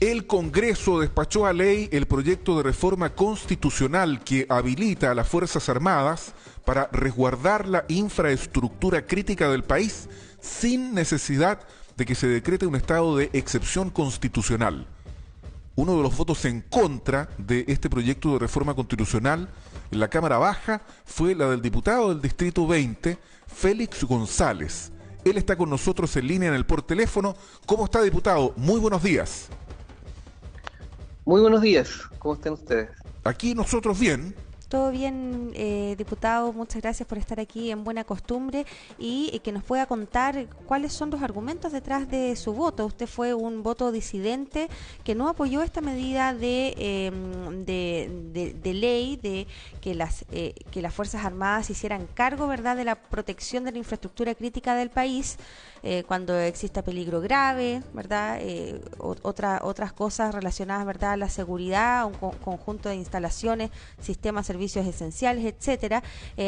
El Congreso despachó a ley el proyecto de reforma constitucional que habilita a las Fuerzas Armadas para resguardar la infraestructura crítica del país sin necesidad de que se decrete un estado de excepción constitucional. Uno de los votos en contra de este proyecto de reforma constitucional en la Cámara Baja fue la del diputado del Distrito 20, Félix González. Él está con nosotros en línea por teléfono. ¿Cómo está, diputado? Muy buenos días. Muy buenos días, ¿cómo están ustedes? Aquí nosotros bien. Todo bien, diputado, muchas gracias por estar aquí en Buena Costumbre y que nos pueda contar cuáles son los argumentos detrás de su voto. Usted fue un voto disidente que no apoyó esta medida de ley de que las Fuerzas Armadas hicieran cargo, ¿verdad?, de la protección de la infraestructura crítica del país cuando exista peligro grave, ¿verdad? Otras cosas relacionadas, ¿verdad?, a la seguridad, un conjunto de instalaciones, sistemas, servicios esenciales, etcétera.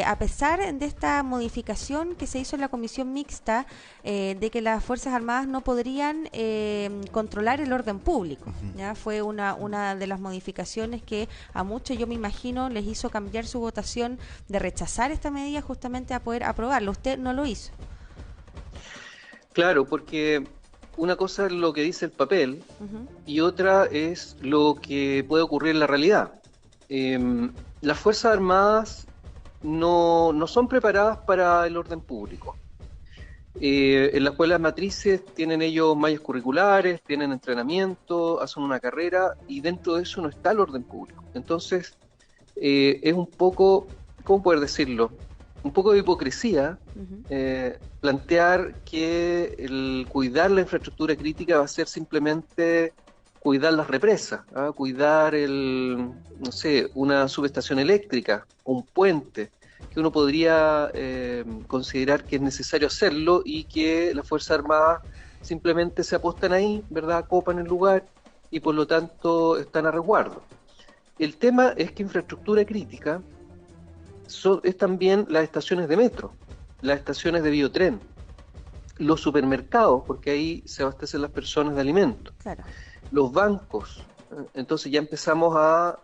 A pesar de esta modificación que se hizo en la comisión mixta de que las Fuerzas Armadas no podrían controlar el orden público, ¿ya? Fue una de las modificaciones que a muchos, yo me imagino, les hizo cambiar su votación de rechazar esta medida justamente a poder aprobarlo. Usted no lo hizo. Claro, porque una cosa es lo que dice el papel y otra es lo que puede ocurrir en la realidad. Las Fuerzas Armadas no son preparadas para el orden público. En las escuelas matrices tienen ellos mallas curriculares, tienen entrenamiento, hacen una carrera y dentro de eso no está el orden público. Entonces, es un poco, ¿cómo poder decirlo? Un poco de hipocresía plantear que el cuidar la infraestructura crítica va a ser simplemente cuidar las represas, ¿ah? Cuidar una subestación eléctrica, un puente, que uno podría considerar que es necesario hacerlo y que las Fuerzas Armadas simplemente se apostan ahí, ¿verdad? Copan el lugar y por lo tanto están a resguardo. El tema es que infraestructura crítica es también las estaciones de metro, las estaciones de biotren, los supermercados, porque ahí se abastecen las personas de alimentos, Claro. los bancos. Entonces ya empezamos a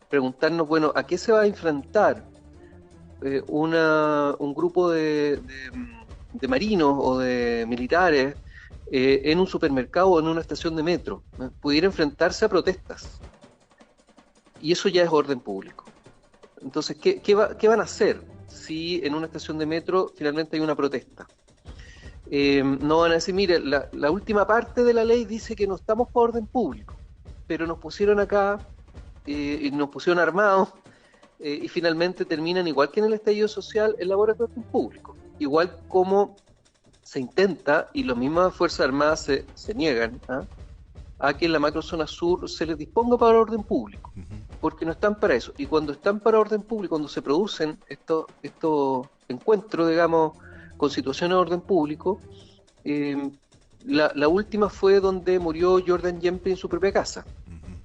preguntarnos, bueno, ¿a qué se va a enfrentar un grupo de marinos o de militares en un supermercado o en una estación de metro? Pudiera enfrentarse a protestas. Y eso ya es orden público. Entonces, ¿qué van a hacer si en una estación de metro finalmente hay una protesta? No van a decir, mire, la última parte de la ley dice que no estamos por orden público, pero nos pusieron acá y nos pusieron armados y finalmente terminan igual que en el estallido social en labores de orden público. Igual como se intenta, y las mismas Fuerzas Armadas se niegan a que en la macrozona sur se les disponga para el orden público, porque no están para eso. Y cuando están para orden público, cuando se producen estos encuentros, digamos, con situaciones de orden público, la última fue donde murió Jordan Yempe en su propia casa.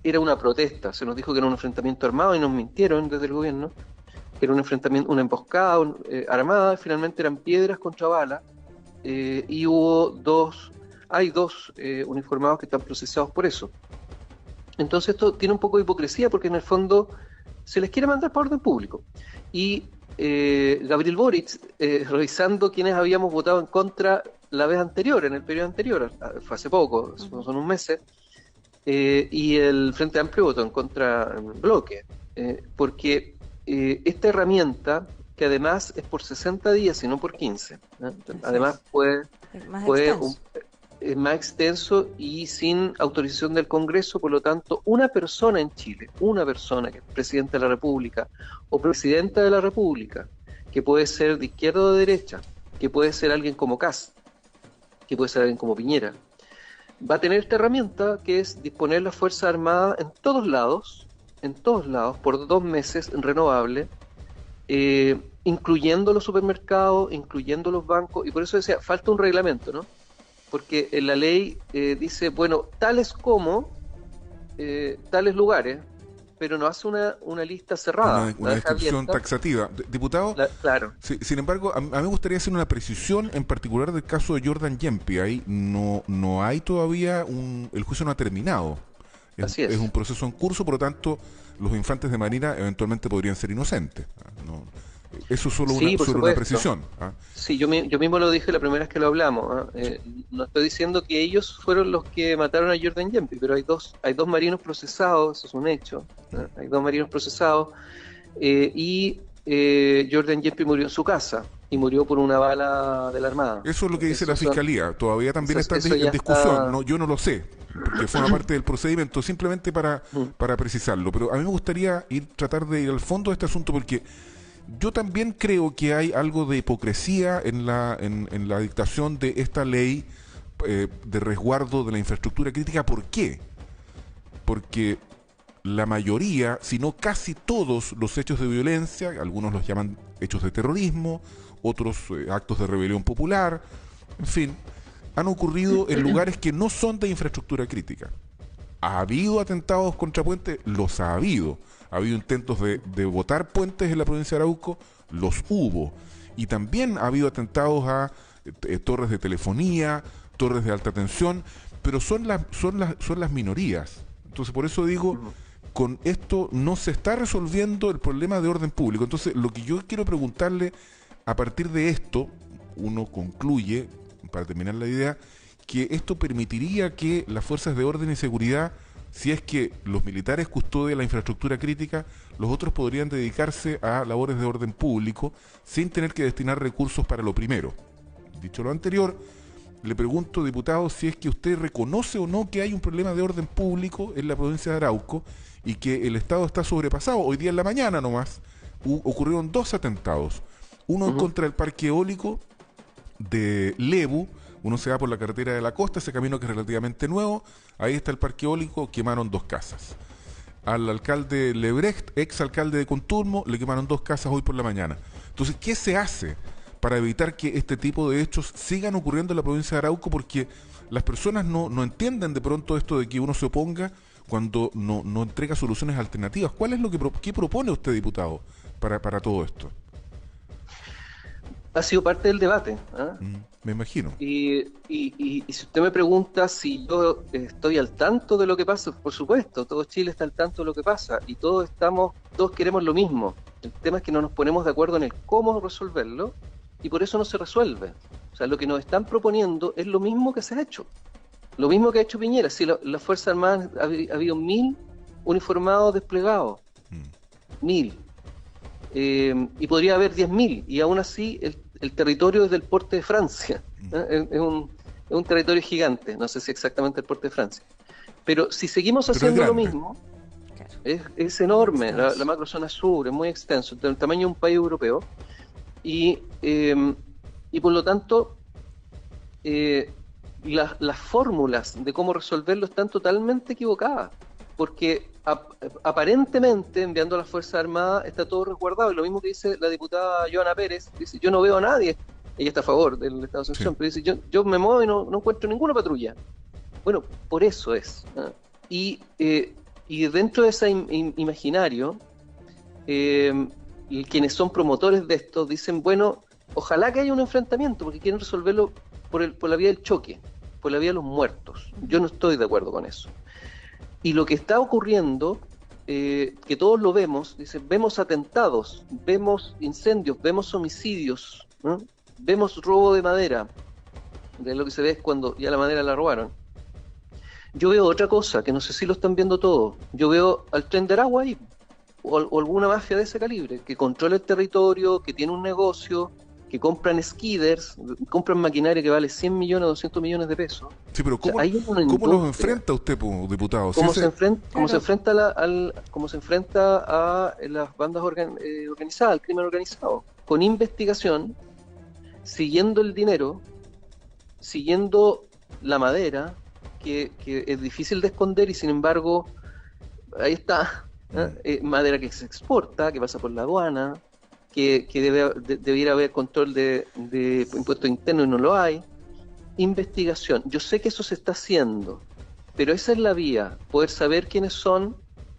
Era una protesta, se nos dijo que era un enfrentamiento armado y nos mintieron desde el gobierno, que era un enfrentamiento, una emboscada armada, finalmente eran piedras contra balas, y hay dos uniformados que están procesados por eso. Entonces esto tiene un poco de hipocresía porque en el fondo se les quiere mandar por orden público. Y Gabriel Boric, revisando quienes habíamos votado en contra la vez anterior, en el periodo anterior, fue hace poco, son un mes, y el Frente Amplio votó en contra en bloque, porque esta herramienta, que además es por 60 días y no por 15, además es más extenso y sin autorización del Congreso, por lo tanto, una persona en Chile, una persona que es presidente de la República o presidenta de la República, que puede ser de izquierda o de derecha, que puede ser alguien como Kast, que puede ser alguien como Piñera, va a tener esta herramienta que es disponer las Fuerzas Armadas en todos lados, por 2 meses renovable, incluyendo los supermercados, incluyendo los bancos, y por eso decía, falta un reglamento, ¿no? Porque en la ley dice, bueno, tales lugares, pero no hace una lista cerrada. Una descripción taxativa. Diputado, claro. Sin embargo, a mí me gustaría hacer una precisión en particular del caso de Jordan Yempi. Ahí no hay todavía el juicio no ha terminado. Así es. Es un proceso en curso, por lo tanto, los infantes de Marina eventualmente podrían ser inocentes. Eso es solo una precisión. Sí, yo mismo lo dije la primera vez que lo hablamos. No estoy diciendo que ellos fueron los que mataron a Jordan Yempi, pero hay dos marinos procesados, eso es un hecho. Hay 2 marinos procesados y Jordan Yempi murió en su casa y murió por una bala de la Armada. Eso es lo que dice la Fiscalía. Todavía también está en discusión. No, yo no lo sé, porque forma parte del procedimiento, simplemente para precisarlo. Pero a mí me gustaría tratar de ir al fondo de este asunto, porque yo también creo que hay algo de hipocresía en la dictación de esta ley de resguardo de la infraestructura crítica. ¿Por qué? Porque la mayoría, si no casi todos los hechos de violencia, algunos los llaman hechos de terrorismo, otros actos de rebelión popular, en fin, han ocurrido en lugares que no son de infraestructura crítica. ¿Ha habido atentados contra puentes? Los ha habido. Ha habido intentos de botar puentes en la provincia de Arauco, los hubo. Y también ha habido atentados a torres de telefonía, torres de alta tensión, pero son las minorías. Entonces, por eso digo, con esto no se está resolviendo el problema de orden público. Entonces, lo que yo quiero preguntarle, a partir de esto, uno concluye, para terminar la idea, que esto permitiría que las fuerzas de orden y seguridad, si es que los militares custodian la infraestructura crítica, los otros podrían dedicarse a labores de orden público sin tener que destinar recursos para lo primero. Dicho lo anterior, le pregunto, diputado, si es que usted reconoce o no que hay un problema de orden público en la provincia de Arauco y que el Estado está sobrepasado. Hoy día en la mañana nomás ocurrieron 2 atentados. Uno en contra del parque eólico de Lebu. Uno se va por la carretera de la costa, ese camino que es relativamente nuevo, ahí está el parque eólico, quemaron 2 casas. Al alcalde Lebrecht, ex alcalde de Conturmo, le quemaron 2 casas hoy por la mañana. Entonces, ¿qué se hace para evitar que este tipo de hechos sigan ocurriendo en la provincia de Arauco? Porque las personas no entienden de pronto esto de que uno se oponga cuando no entrega soluciones alternativas. ¿Cuál es qué propone usted, diputado, para todo esto? Ha sido parte del debate. Me imagino. Y si usted me pregunta si yo estoy al tanto de lo que pasa, por supuesto, todo Chile está al tanto de lo que pasa y todos queremos lo mismo. El tema es que no nos ponemos de acuerdo en el cómo resolverlo y por eso no se resuelve. O sea, lo que nos están proponiendo es lo mismo que se ha hecho. Lo mismo que ha hecho Piñera. Si las Fuerzas Armadas ha habido 1000 uniformados desplegados. 1000. Y podría haber 10.000 y aún así el territorio es del porte de Francia. Es un territorio gigante, no sé si exactamente el porte de Francia, pero si seguimos haciendo lo mismo, es enorme. La macrozona sur es muy extenso, del tamaño de un país europeo, y por lo tanto las fórmulas de cómo resolverlo están totalmente equivocadas, porque aparentemente enviando a las Fuerzas Armadas está todo resguardado, y lo mismo que dice la diputada Joana Pérez, dice: yo no veo a nadie, ella está a favor del estado de excepción, pero dice: yo me muevo y no encuentro ninguna patrulla. Bueno, por eso es. Y dentro de ese imaginario, quienes son promotores de esto dicen: bueno, ojalá que haya un enfrentamiento, porque quieren resolverlo por la vía del choque, por la vía de los muertos. Yo no estoy de acuerdo con eso. Y lo que está ocurriendo, que todos lo vemos, vemos atentados, vemos incendios, vemos homicidios, ¿no? Vemos robo de madera, de lo que se ve es cuando ya la madera la robaron. Yo veo otra cosa, que no sé si lo están viendo todos. Yo veo al Tren de Aragua ahí, o alguna mafia de ese calibre, que controla el territorio, que tiene un negocio, que compran skiders, compran maquinaria que vale 100 millones, 200 millones de pesos. Sí, pero ¿cómo los enfrenta usted, diputado? ¿Cómo se enfrenta a las bandas organizadas, al crimen organizado? Con investigación, siguiendo el dinero, siguiendo la madera, que es difícil de esconder y sin embargo ahí está, madera que se exporta, que pasa por la aduana, que debiera haber control de impuestos internos y no lo hay. Investigación. Yo sé que eso se está haciendo, pero esa es la vía, poder saber quiénes son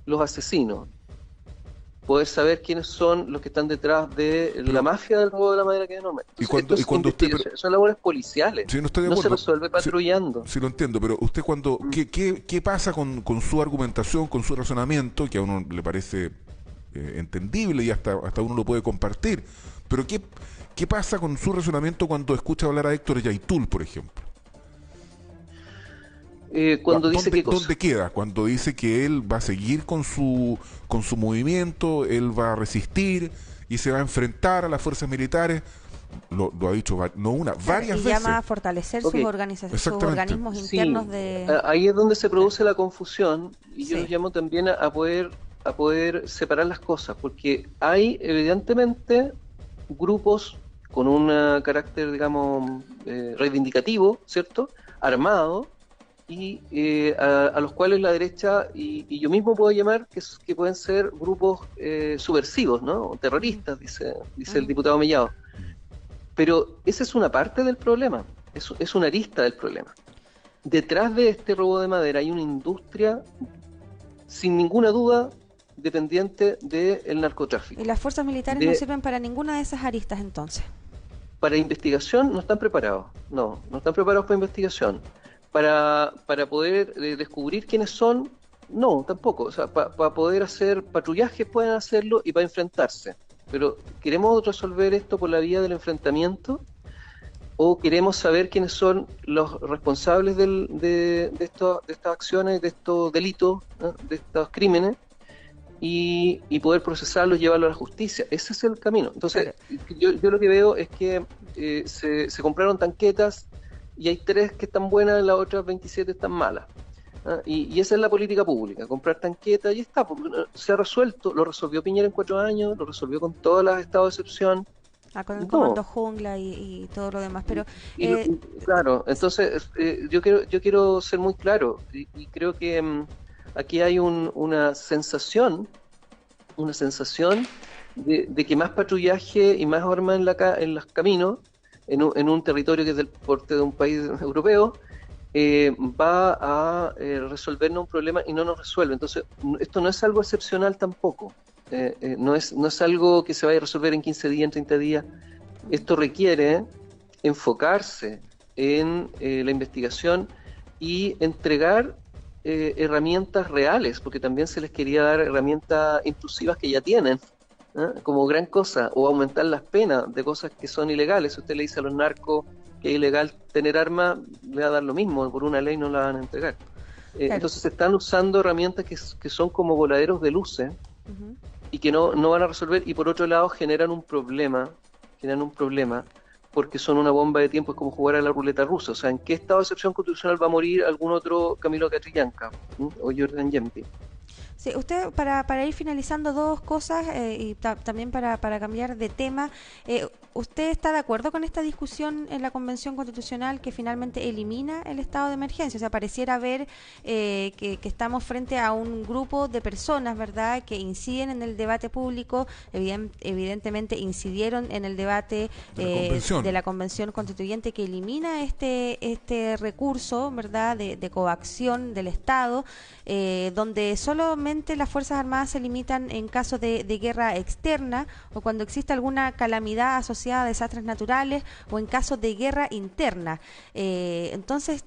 los asesinos, poder saber quiénes son los que están detrás de la mafia del robo de la madera que es enorme. Entonces, y cuando usted... son labores policiales, sí, no estoy de no se acuerdo. resuelve patrullando. Sí, lo entiendo, pero usted cuando... ¿Qué pasa con su argumentación, con su razonamiento, que a uno le parece entendible y hasta uno lo puede compartir, pero ¿qué pasa con su razonamiento cuando escucha hablar a Héctor Yaitul, por ejemplo? Cuando dice qué cosa. ¿Dónde queda? Cuando dice que él va a seguir con su movimiento, él va a resistir y se va a enfrentar a las fuerzas militares. Lo ha dicho varias veces. Y llama a fortalecer sus organizaciones, sus organismos internos de... Ahí es donde se produce la confusión, y yo los llamo también a poder separar las cosas, porque hay evidentemente grupos con un carácter, digamos, reivindicativo, ¿cierto?, armado, y a los cuales la derecha y yo mismo puedo llamar que pueden ser grupos subversivos, ¿no?, o terroristas, dice el diputado Mellado. Pero esa es una parte del problema, es una arista del problema. Detrás de este robo de madera hay una industria, sin ninguna duda, dependiente del narcotráfico. ¿Y las fuerzas militares no sirven para ninguna de esas aristas entonces? Para investigación no están preparados, no están preparados para investigación. Para poder descubrir quiénes son, no, tampoco. O sea, para poder hacer patrullajes pueden hacerlo y para enfrentarse. Pero ¿queremos resolver esto por la vía del enfrentamiento? ¿O queremos saber quiénes son los responsables de estas acciones, de estos delitos, ¿no?, de estos crímenes, y poder procesarlos y llevarlos a la justicia? Ese es el camino. Entonces, yo lo que veo es que se compraron tanquetas y hay 3 que están buenas y las otras 27 están malas. Y esa es la política pública, comprar tanquetas y está, porque se ha resuelto, lo resolvió Piñera en 4 años, lo resolvió con todos los estados de excepción. Con el comando jungla y todo lo demás, pero... claro, entonces yo quiero ser muy claro, y creo que aquí hay una sensación de que más patrullaje y más armas en los caminos, en un territorio que es del porte de un país europeo, va a resolvernos un problema y no nos resuelve. Entonces, esto no es algo excepcional tampoco. No es algo que se vaya a resolver en 15 días, en 30 días. Esto requiere enfocarse en la investigación y entregar herramientas reales, porque también se les quería dar herramientas intrusivas que ya tienen, como gran cosa, o aumentar las penas de cosas que son ilegales. Si usted le dice a los narcos que es ilegal tener armas, le va a dar lo mismo, por una ley no la van a entregar. Claro. Entonces se están usando herramientas que son como voladeros de luces, y que no van a resolver, y por otro lado generan un problema porque son una bomba de tiempo. Es como jugar a la ruleta rusa. O sea, ¿en qué estado de excepción constitucional va a morir algún otro Camilo Catrillanca o Jordan Yempi? Sí, usted, para ir finalizando, 2 cosas y también para cambiar de tema, ¿usted está de acuerdo con esta discusión en la Convención Constitucional que finalmente elimina el estado de emergencia? O sea, pareciera ver que estamos frente a un grupo de personas, ¿verdad?, que inciden en el debate público, evidentemente incidieron en el debate de la Convención Constituyente, que elimina este recurso, ¿verdad?, de coacción del Estado, donde solamente las Fuerzas Armadas se limitan en caso de guerra externa o cuando existe alguna calamidad asociada a desastres naturales o en caso de guerra interna. Entonces,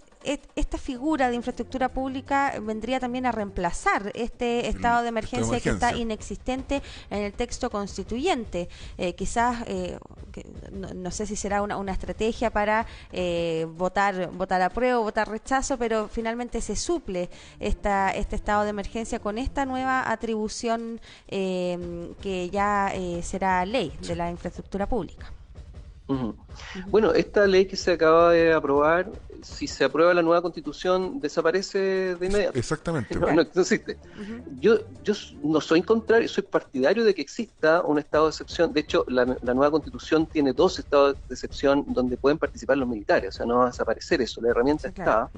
esta figura de infraestructura pública vendría también a reemplazar este estado de emergencia que está inexistente en el texto constituyente. Quizás, no sé si será una estrategia para votar apruebo, votar rechazo, pero finalmente se suple este estado de emergencia con esta nueva atribución que ya será ley de la infraestructura pública. Bueno, esta ley que se acaba de aprobar, si se aprueba la nueva Constitución, desaparece de inmediato. Exactamente. No existe. Yo no soy contrario, soy partidario de que exista un estado de excepción. De hecho, la nueva Constitución tiene 2 estados de excepción donde pueden participar los militares. O sea, no va a desaparecer eso, la herramienta está.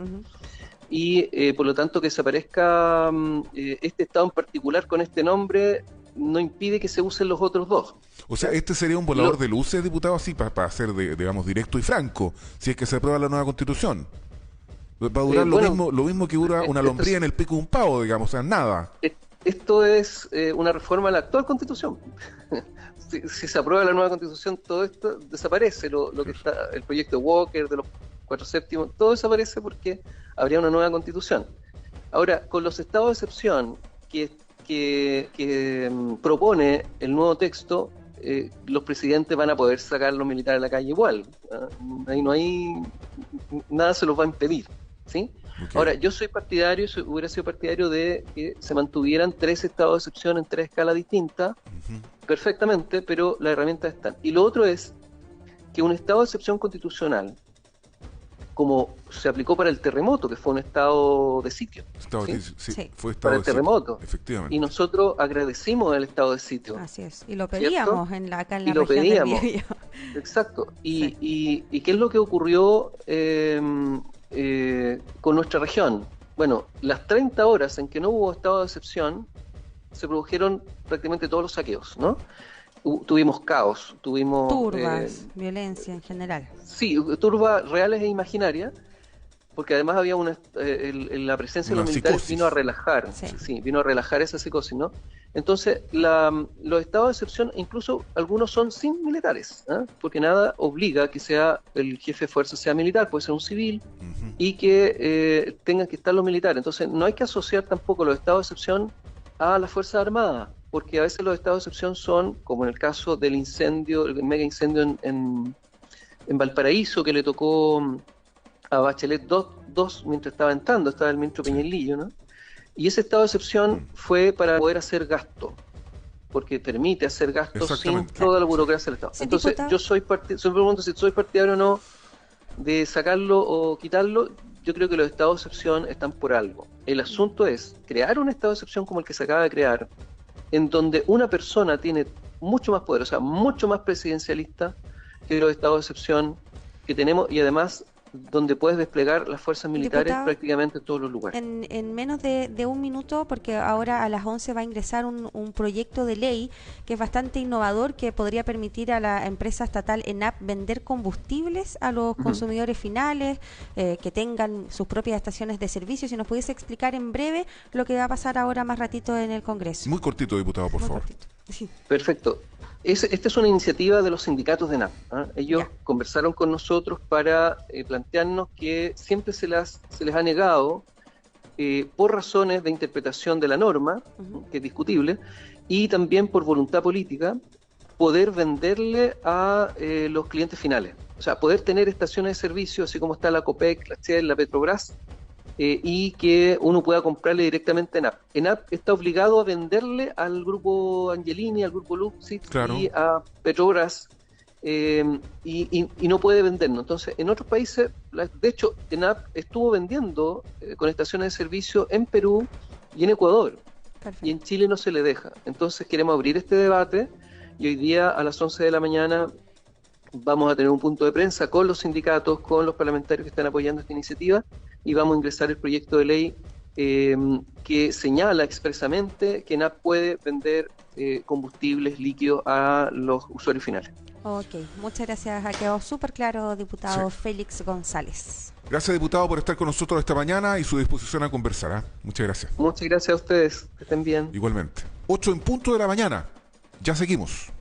Y por lo tanto, que desaparezca este estado en particular con este nombre no impide que se usen los otros 2. O sea, este sería un volador de luces, diputado, así para ser, digamos, directo y franco, si es que se aprueba la nueva Constitución. Va a durar lo mismo que dura una lombriz en el pico de un pavo, digamos, o sea, nada. esto es una reforma a la actual Constitución. Si se aprueba la nueva Constitución, todo esto desaparece, lo que está, el proyecto Walker de los 4/7, todo desaparece porque habría una nueva Constitución. Ahora, con los estados de excepción que propone el nuevo texto, los presidentes van a poder sacar a los militares a la calle igual. Ahí no hay nada, se los va a impedir, ¿sí? Okay. Ahora, yo soy partidario, hubiera sido partidario de que se mantuvieran 3 estados de excepción en 3 escalas distintas, perfectamente, pero las herramientas están. Y lo otro es que un estado de excepción constitucional, como se aplicó para el terremoto, que fue un estado de sitio. Sí, fue estado para el terremoto. Sitio, efectivamente. Y nosotros agradecimos el estado de sitio. Así es. Y lo pedíamos acá en la y lo región pedíamos. del Biobío. Exacto. Y ¿qué es lo que ocurrió con nuestra región? Bueno, las 30 horas en que no hubo estado de excepción, se produjeron prácticamente todos los saqueos, ¿no? Tuvimos caos, tuvimos... turbas, violencia en general. Sí, turbas reales e imaginarias, porque además había la presencia de los militares vino a relajar, vino a relajar esa psicosis, ¿no? Entonces, los estados de excepción, incluso algunos son sin militares, ¿eh? Porque nada obliga a que sea el jefe de fuerza sea militar, puede ser un civil, y que tengan que estar los militares. Entonces, no hay que asociar tampoco los estados de excepción a las Fuerzas Armadas, porque a veces los estados de excepción son, como en el caso del incendio, el mega incendio en Valparaíso, que le tocó a Bachelet 2 mientras estaba entrando, estaba el ministro Peñalillo, ¿no? Y ese estado de excepción fue para poder hacer gasto, porque permite hacer gasto sin toda la burocracia del Estado. Sí, entonces, diputado. Yo soy pregunto si soy partidario o no de sacarlo o quitarlo. Yo creo que los estados de excepción están por algo. El asunto es crear un estado de excepción como el que se acaba de crear, en donde una persona tiene mucho más poder, o sea, mucho más presidencialista que los estados de excepción que tenemos, y además donde puedes desplegar las fuerzas militares, diputado, prácticamente en todos los lugares. En menos de un minuto, porque ahora a las 11 va a ingresar un proyecto de ley que es bastante innovador, que podría permitir a la empresa estatal ENAP vender combustibles a los consumidores finales, que tengan sus propias estaciones de servicio. Si nos pudiese explicar en breve lo que va a pasar ahora más ratito en el Congreso. Muy cortito, diputado, por favor. Sí. Perfecto. Esta es una iniciativa de los sindicatos de ENAP. Ellos conversaron con nosotros para plantearnos que siempre se les ha negado, por razones de interpretación de la norma, que es discutible, y también por voluntad política, poder venderle a los clientes finales. O sea, poder tener estaciones de servicio, así como está la Copec, la Shell, la Petrobras, y que uno pueda comprarle directamente a ENAP. ENAP está obligado a venderle al grupo Angelini, al grupo Luxit, claro, y a Petrobras, y no puede vendernos. Entonces, en otros países, de hecho, ENAP estuvo vendiendo con estaciones de servicio en Perú y en Ecuador. Perfecto. Y en Chile no se le deja. Entonces, queremos abrir este debate, y hoy día a las 11 de la mañana vamos a tener un punto de prensa con los sindicatos, con los parlamentarios que están apoyando esta iniciativa, y vamos a ingresar el proyecto de ley que señala expresamente que ENAP puede vender combustibles líquidos a los usuarios finales. Ok, muchas gracias. Ha quedado súper claro, diputado Félix González. Gracias, diputado, por estar con nosotros esta mañana y su disposición a conversar. Muchas gracias. Muchas gracias a ustedes. Que estén bien. Igualmente. 8 en punto de la mañana. Ya seguimos.